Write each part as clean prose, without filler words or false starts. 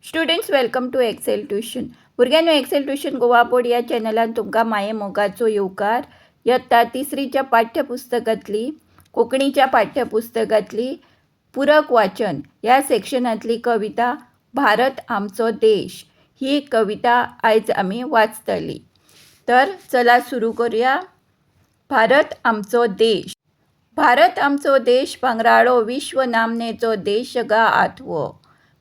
Students welcome to Excel tuition. भुरग्यांनो, Excel tuition Goa board या चॅनलान तुमकां माये मोगाचो येवकार. इयत्ता तिसरीच्या पाठ्यपुस्तकातली कोंकणीच्या पाठ्यपुस्तकातली पूरक वाचन या सेक्शनातली कविता भारत आमचो देश ही कविता आयज आमी वाचतली. तर चला सुरू करूया. भारत आमचो देश. भारत आमचो देश पंगराळो विश्व नामनेचो देश गा आठवो.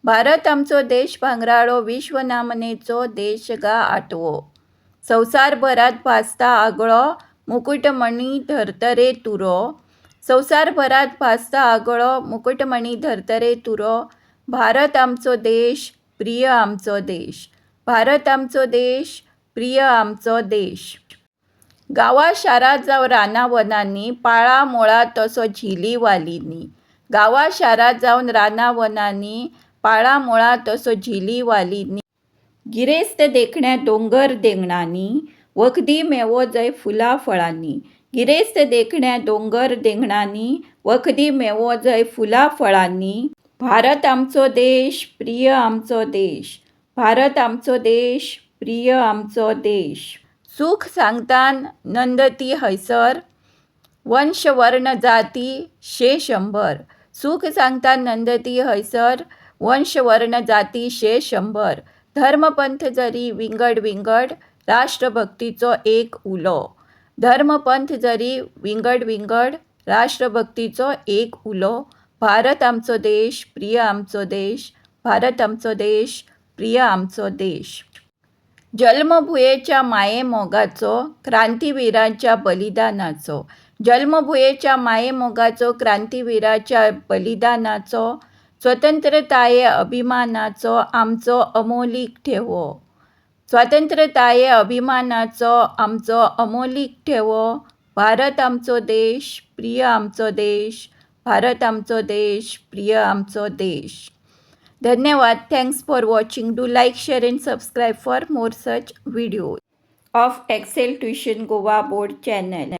भारत आमचो देश पंगराळो विश्व नामनेचो देश गा आठवो. संवसारभरात भासता आगळो मुकुटमणी धरतरे तुरो. संवसारभरात भासता आगळो मुकुटमणी धरतरे तुरो. भारत आमचो देश प्रिय आमचो देश. भारत आमचो देश प्रिय आमचो देश. गांवा शारात जावं रानावनांनी पाळा मोळा तसो झिली वालींनी. गांवा शारात जावन रानावनांनी पाळा मोळा तसो झिली वालींनी. गिरेस्त देखण्या दोंगर देंगणांनी वखदी मेवो जय फुला फळांनी. गिरेस्त देखण्या दोंगर देंगणांनी वखदी मेवो जय फुला फळांनी. भारत आमचो देश प्रिय आमचो देश. भारत आमचो देश प्रिय आमचो देश. सुख सांगतान नंदती हैसर वंश वर्ण जाती शे शंभर. सुख सांगतान नंदती हैसर वंश वर्ण जाती शे शंभर. धर्मपंथ जरी विंगड विंगड राष्ट्रभक्तीचो एक उलो. धर्मपंथ जरी विंगड विंगड राष्ट्रभक्तीचो एक उलो. भारत आमचो देश प्रिय आमचो देश. भारत आमचो देश प्रिय आमचो देश. जन्मभुयेच्या माये मोगाचो क्रांतिवीरांच्या बलिदानाचो. जन्मभुयेच्या माये मोगाचो क्रांतिवीराच्या बलिदानाचो. स्वतंत्रताये अभिमानाचो आमचो अमोलीक ठेवो. स्वतंत्रताये अभिमानाचो आमचो अमोलीक ठेवो. भारत आमचो देश प्रिय आमचो देश. भारत आमचो देश प्रिय आमचो देश. धन्यवाद. Thanks for watching. Do like, share and subscribe for more such video of Excel tuition Goa board channel.